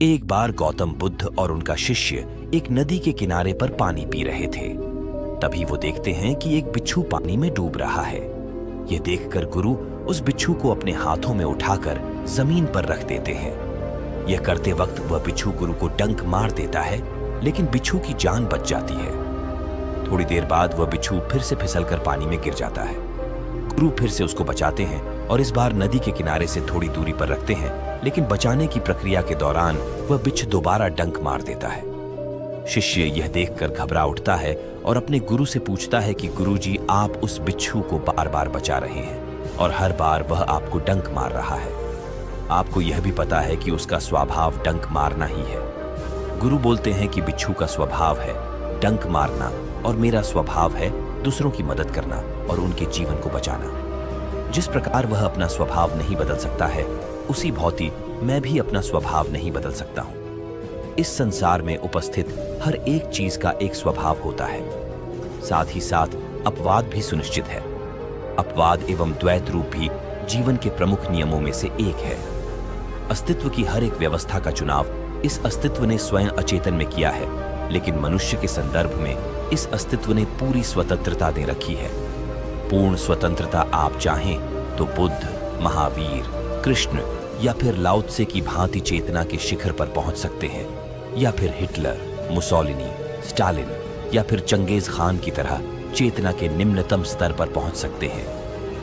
एक बार गौतम बुद्ध और उनका शिष्य एक नदी के किनारे पर पानी पी रहे थे। तभी वो देखते हैं कि एक बिच्छू पानी में डूब रहा है। ये देखकर गुरु उस बिच्छू को अपने हाथों में उठाकर जमीन पर रख देते हैं। यह करते वक्त वह बिच्छू गुरु को डंक मार देता है, लेकिन बिच्छू की जान बच जाती है। थोड़ी देर बाद वह बिच्छू फिर से फिसलकर पानी में गिर जाता है। गुरु फिर से उसको बचाते हैं और इस बार नदी के किनारे से थोड़ी दूरी पर रखते हैं, लेकिन बचाने की प्रक्रिया के दौरान वह बिच्छू दोबारा डंक मार देता है। शिष्य यह देखकर घबरा उठता है और अपने गुरु से पूछता है कि गुरुजी, आप उस बिच्छू को बार बार बचा रहे हैं और हर बार वह आपको डंक मार रहा है। आपको यह भी पता है कि उसका स्वभाव डंक मारना ही है। गुरु बोलते हैं कि बिच्छू का स्वभाव है डंक मारना और मेरा स्वभाव है दूसरों की मदद करना और उनके जीवन को बचाना। जिस प्रकार वह अपना स्वभाव नहीं बदल सकता है, उसी भांति मैं भी अपना स्वभाव नहीं बदल सकता हूं। इस संसार में उपस्थित हर एक चीज का एक स्वभाव होता है। साथ ही साथ अपवाद भी सुनिश्चित है। अपवाद एवं द्वैत रूप भी जीवन के प्रमुख नियमों में से एक है। अस्तित्व की हर एक व्यवस्था का चुनाव इस अस्तित्व ने स्वयं अचेतन में किया है, लेकिन मनुष्य के संदर्भ में इस अस्तित्व ने पूरी स्वतंत्रता दे रखी है। पूर्ण स्वतंत्रता आप चाहें तो बुद्ध, महावीर, कृष्ण या फिर लाओ त्से की भांति चेतना के शिखर पर पहुंच सकते हैं, या फिर हिटलर, मुसोलिनी, स्टालिन या फिर चंगेज खान की तरह चेतना के निम्नतम स्तर पर पहुंच सकते हैं।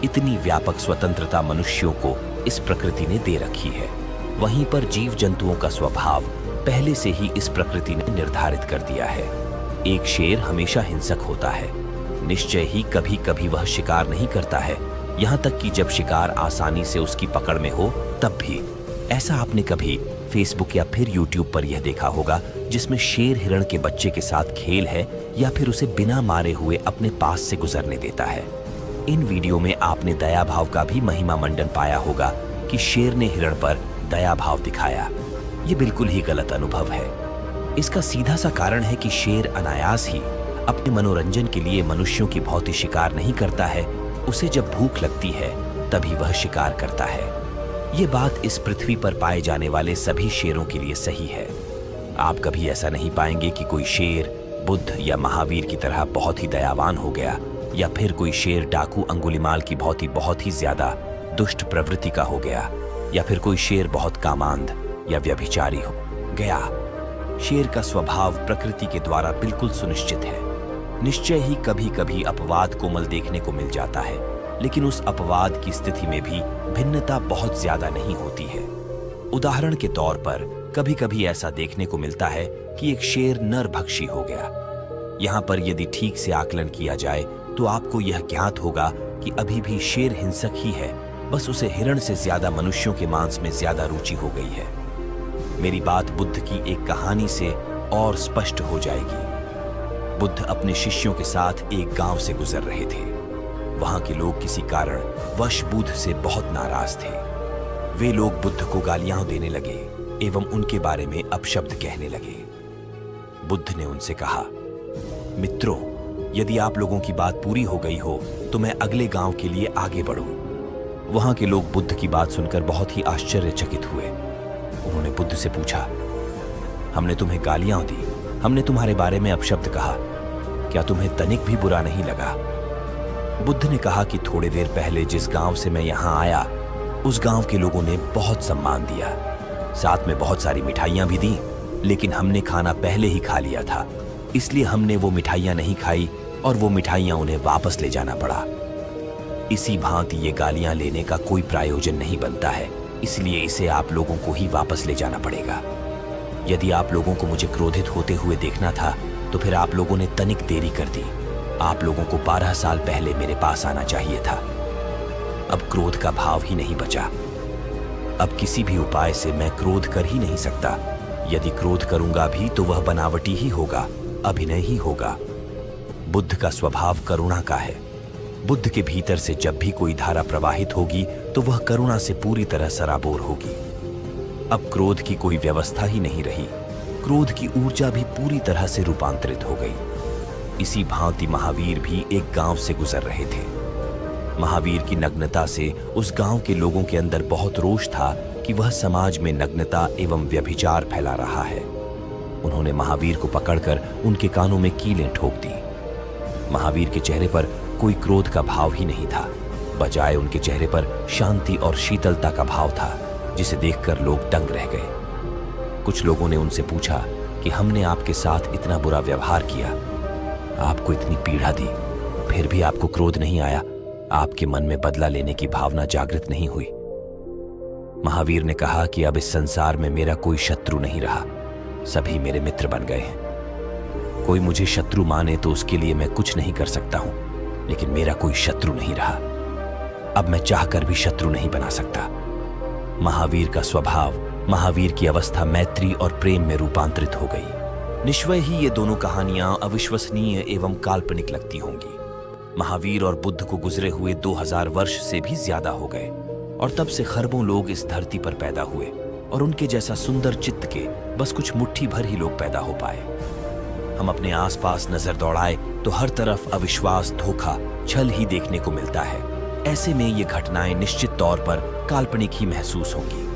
इतनी व्यापक स्वतंत्रता मनुष्यों को इस प्रकृति ने दे रखी है। वहीं पर जीव जंतुओं का स्वभाव पहले से ही इस प्रकृति ने निर्धारित कर दिया है। एक शेर हमेशा हिंसक होता है। निश्चय ही कभी कभी वह शिकार नहीं करता है, यहाँ तक कि जब शिकार आसानी से उसकी पकड़ में हो तब भी। ऐसा आपने कभी फेसबुक या फिर यूट्यूब पर यह देखा होगा जिसमें शेर हिरण के बच्चे के साथ खेल है या फिर उसे बिना मारे हुए अपने पास से गुजरने देता है। इन वीडियो में आपने दया भाव का भी महिमा मंडन पाया होगा कि शेर ने हिरण पर दया भाव दिखाया। ये बिल्कुल ही गलत अनुभव है। इसका सीधा सा कारण है कि शेर अनायास ही अपने मनोरंजन के लिए मनुष्यों की भांति शिकार नहीं करता है। उसे जब भूख लगती है तभी वह शिकार करता है। ये बात इस पृथ्वी पर पाए जाने वाले सभी शेरों के लिए सही है। आप कभी ऐसा नहीं पाएंगे कि कोई शेर बुद्ध या महावीर की तरह बहुत ही दयावान हो गया, या फिर कोई शेर डाकू अंगुलिमाल की भांति बहुत ही ज्यादा दुष्ट प्रवृत्ति का हो गया, या फिर कोई शेर बहुत कामांध या व्यभिचारी हो गया। शेर का स्वभाव प्रकृति के द्वारा बिल्कुल सुनिश्चित है। निश्चय ही कभी कभी अपवाद कोमल देखने को मिल जाता है, लेकिन उस अपवाद की स्थिति में भी भिन्नता बहुत ज्यादा नहीं होती है। उदाहरण के तौर पर कभी कभी ऐसा देखने को मिलता है कि एक शेर नरभक्षी हो गया। यहाँ पर यदि ठीक से आकलन किया जाए तो आपको यह ज्ञात होगा कि अभी भी शेर हिंसक ही है, बस उसे हिरण से ज्यादा मनुष्यों के मांस में ज्यादा रुचि हो गई है। मेरी बात बुद्ध की एक कहानी से और स्पष्ट हो जाएगी। बुद्ध अपने शिष्यों के साथ एक गांव से गुजर रहे थे। वहां के लोग किसी कारण वश बुद्ध से बहुत नाराज थे। वे लोग बुद्ध को गालियां देने लगे एवं उनके बारे में अपशब्द कहने लगे। बुद्ध ने उनसे कहा, मित्रों, यदि आप लोगों की बात पूरी हो गई हो तो मैं अगले गांव के लिए आगे बढ़ूं। वहां के लोग बुद्ध की बात सुनकर बहुत ही आश्चर्यचकित हुए। उन्होंने बुद्ध से पूछा, हमने तुम्हें गालियां दी, हमने तुम्हारे बारे में अपशब्द कहा, क्या तुम्हें तनिक भी बुरा नहीं लगा? बुद्ध ने कहा कि थोड़ी देर पहले जिस गांव से मैं यहां आया, उस गांव के लोगों ने बहुत सम्मान दिया, साथ में बहुत सारी मिठाइयां भी दी, लेकिन हमने खाना पहले ही खा लिया था, इसलिए हमने वो मिठाइयां नहीं खाई और वो मिठाइयां उन्हें वापस ले जाना पड़ा। इसी भांति ये गालियां लेने का कोई प्रयोजन नहीं बनता है, इसलिए इसे आप लोगों को ही वापस ले जाना पड़ेगा। यदि आप लोगों को मुझे क्रोधित होते हुए देखना था तो फिर आप लोगों ने तनिक देरी कर दी। आप लोगों को 12 साल पहले मेरे पास आना चाहिए था। अब क्रोध का भाव ही नहीं बचा। अब किसी भी उपाय से मैं क्रोध कर ही नहीं सकता। यदि क्रोध करूंगा भी तो वह बनावटी ही होगा, अभिनय ही होगा। बुद्ध का स्वभाव करुणा का है। बुद्ध के भीतर से जब भी कोई धारा प्रवाहित होगी तो वह करुणा से पूरी तरह सराबोर होगी। अब क्रोध की कोई व्यवस्था ही नहीं रही। क्रोध की ऊर्जा भी पूरी तरह से रूपांतरित हो गई। इसी भांति महावीर भी एक गांव से गुजर रहे थे। महावीर की नग्नता से उस गांव के लोगों के अंदर बहुत रोष था कि वह समाज में नग्नता एवं व्यभिचार फैला रहा है। उन्होंने महावीर को पकड़कर उनके कानों में कीलें ठोक दी। महावीर के चेहरे पर कोई क्रोध का भाव ही नहीं था, बजाय उनके चेहरे पर शांति और शीतलता का भाव था, जिसे देखकर लोग दंग रह गए। कुछ लोगों ने उनसे पूछा कि हमने आपके साथ इतना बुरा व्यवहार किया, आपको इतनी पीड़ा दी, फिर भी आपको क्रोध नहीं आया, आपके मन में बदला लेने की भावना जागृत नहीं हुई। महावीर ने कहा कि अब इस संसार में मेरा कोई शत्रु नहीं रहा, सभी मेरे मित्र बन गए हैं। कोई मुझे शत्रु माने तो उसके लिए मैं कुछ नहीं कर सकता हूं, लेकिन मेरा कोई शत्रु नहीं रहा। अब मैं चाहकर भी शत्रु नहीं बना सकता। महावीर का स्वभाव, महावीर की अवस्था मैत्री और प्रेम में रूपांतरित हो गई। निश्चय ही ये दोनों कहानियां अविश्वसनीय एवं काल्पनिक लगती होंगी। महावीर और बुद्ध को गुजरे हुए 2000 वर्ष से भी ज्यादा हो गए और तब से खरबों लोग इस धरती पर पैदा हुए और उनके जैसा सुंदर चित्त के बस कुछ मुट्ठी भर ही लोग पैदा हो पाए। हम अपने आसपास नजर दौड़ाए तो हर तरफ अविश्वास, धोखा, छल ही देखने को मिलता है। ऐसे में ये घटनाएं निश्चित तौर पर काल्पनिक ही महसूस होंगी।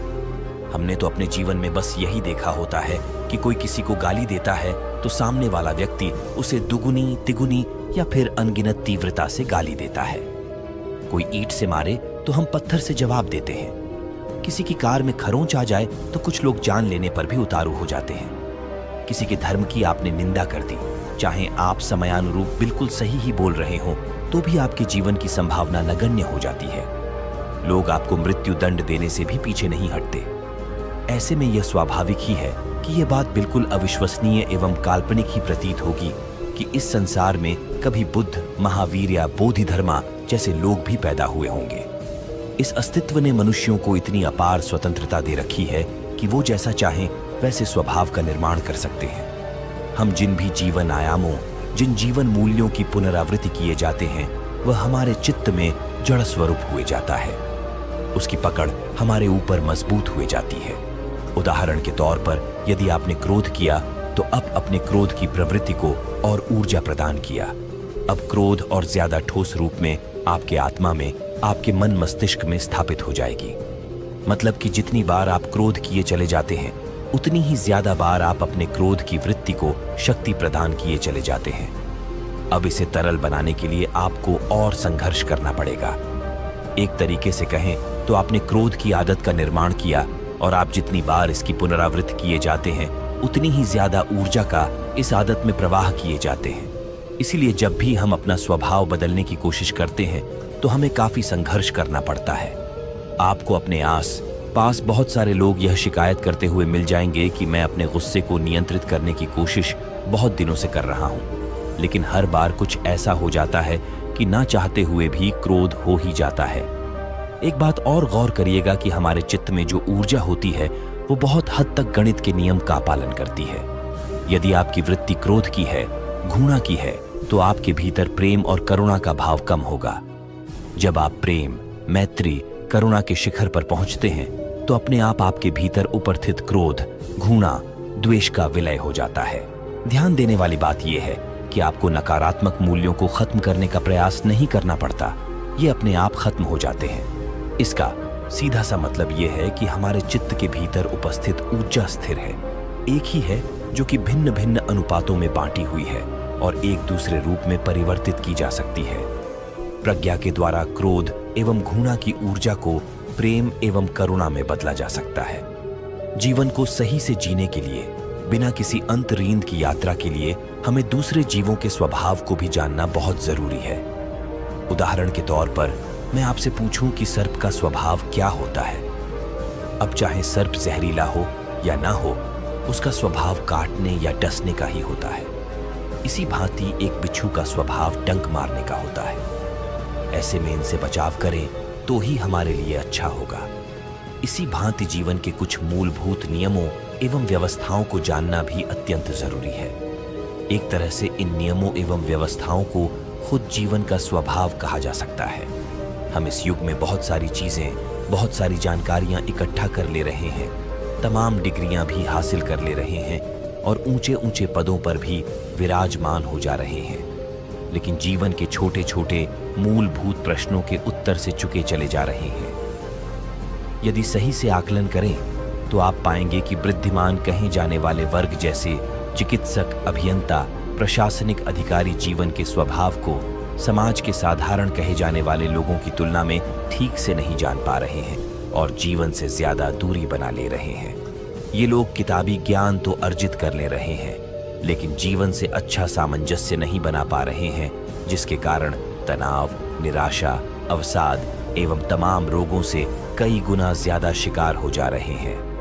हमने तो अपने जीवन में बस यही देखा होता है कि कोई किसी को गाली देता है तो सामने वाला व्यक्ति उसे दुगुनी, तिगुनी या फिर अनगिनत तीव्रता से गाली देता है। कोई ईंट से मारे तो हम पत्थर से जवाब देते हैं। किसी की कार में खरोंच आ जाए तो कुछ लोग जान लेने पर भी उतारू हो जाते हैं। किसी के धर्म की आपने निंदा कर दी, चाहे आप समयानुरूप बिल्कुल सही ही बोल रहे हों, तो भी आपके जीवन की संभावना नगण्य हो जाती है। लोग आपको मृत्यु दंड देने से भी पीछे नहीं हटते। ऐसे में यह स्वाभाविक ही है कि यह बात बिल्कुल अविश्वसनीय एवं काल्पनिक ही प्रतीत होगी कि इस संसार में कभी बुद्ध, महावीर या बोधिधर्मा जैसे लोग भी पैदा हुए होंगे। इस अस्तित्व ने मनुष्यों को इतनी अपार स्वतंत्रता दे रखी है कि वो जैसा चाहें वैसे स्वभाव का निर्माण कर सकते हैं। हम जिन भी जीवन आयामों, जिन जीवन मूल्यों की पुनरावृत्ति किए जाते हैं, वह हमारे चित्त में जड़ स्वरूप हुए जाता है। उसकी पकड़ हमारे ऊपर मजबूत हुए जाती है। उदाहरण के तौर पर यदि आपने क्रोध किया तो अब अपने क्रोध की प्रवृत्ति को और ऊर्जा प्रदान किया। अब क्रोध और ज्यादा ठोस रूप में आपके आत्मा में, आपके मन मस्तिष्क में स्थापित हो जाएगी। मतलब कि जितनी बार आप क्रोध किए चले जाते हैं, उतनी ही ज्यादा बार आप अपने क्रोध की वृत्ति को शक्ति प्रदान किए चले जाते हैं। अब इसे तरल बनाने के लिए आपको और संघर्ष करना पड़ेगा। एक तरीके से कहें तो आपने क्रोध की आदत का निर्माण किया और आप जितनी बार इसकी पुनरावृत्ति किए जाते हैं, उतनी ही ज्यादा ऊर्जा का इस आदत में प्रवाह किए जाते हैं। इसीलिए जब भी हम अपना स्वभाव बदलने की कोशिश करते हैं तो हमें काफी संघर्ष करना पड़ता है। आपको अपने आस पास बहुत सारे लोग यह शिकायत करते हुए मिल जाएंगे कि मैं अपने गुस्से को नियंत्रित करने की कोशिश बहुत दिनों से कर रहा हूं, लेकिन हर बार कुछ ऐसा हो जाता है कि ना चाहते हुए भी क्रोध हो ही जाता है। एक बात और गौर करिएगा कि हमारे चित्त में जो ऊर्जा होती है वो बहुत हद तक गणित के नियम का पालन करती है। यदि आपकी वृत्ति क्रोध की है, घृणा की है, तो आपके भीतर प्रेम और करुणा का भाव कम होगा। जब आप प्रेम, मैत्री, करुणा के शिखर पर पहुंचते हैं तो अपने आप आपके भीतर उपस्थित क्रोध, घृणा, द्वेष का विलय हो जाता है। ध्यान देने वाली बात यह है कि आपको नकारात्मक मूल्यों को खत्म करने का प्रयास नहीं करना पड़ता, ये अपने आप खत्म हो जाते हैं। इसका सीधा सा मतलब यह है कि हमारे चित्त के भीतर उपस्थित ऊर्जा स्थिर है, एक ही है जो कि भिन्न भिन्न अनुपातों में बांटी हुई है और एक दूसरे रूप में परिवर्तित की जा सकती है। प्रज्ञा के द्वारा क्रोध एवं घृणा की ऊर्जा को प्रेम एवं करुणा में बदला जा सकता है। जीवन को सही से जीने के लिए, बिना किसी अंतरींद की यात्रा के लिए हमें दूसरे जीवों के स्वभाव को भी जानना बहुत जरूरी है। उदाहरण के तौर पर मैं आपसे पूछूं कि सर्प का स्वभाव क्या होता है। अब चाहे सर्प जहरीला हो या ना हो, उसका स्वभाव काटने या डसने का ही होता है। इसी भांति एक बिच्छू का स्वभाव डंक मारने का होता है। ऐसे में इनसे बचाव करें तो ही हमारे लिए अच्छा होगा। इसी भांति जीवन के कुछ मूलभूत नियमों एवं व्यवस्थाओं को जानना भी अत्यंत जरूरी है। एक तरह से इन नियमों एवं व्यवस्थाओं को खुद जीवन का स्वभाव कहा जा सकता है। हम इस युग में बहुत सारी चीजें, बहुत सारी जानकारियां इकट्ठा कर ले रहे हैं, तमाम डिग्रियां भी हासिल कर ले रहे हैं और ऊंचे ऊंचे पदों पर भी विराजमान हो जा रहे हैं, लेकिन जीवन के छोटे छोटे मूलभूत प्रश्नों के उत्तर से चुके चले जा रहे हैं। यदि सही से आकलन करें तो आप पाएंगे कि बुद्धिमान कहे जाने वाले वर्ग जैसे चिकित्सक, अभियंता, प्रशासनिक अधिकारी जीवन के स्वभाव को समाज के साधारण कहे जाने वाले लोगों की तुलना में ठीक से नहीं जान पा रहे हैं और जीवन से ज्यादा दूरी बना ले रहे हैं। ये लोग किताबी ज्ञान तो अर्जित कर ले रहे हैं, लेकिन जीवन से अच्छा सामंजस्य नहीं बना पा रहे हैं, जिसके कारण तनाव, निराशा, अवसाद एवं तमाम रोगों से कई गुना ज्यादा शिकार हो जा रहे हैं।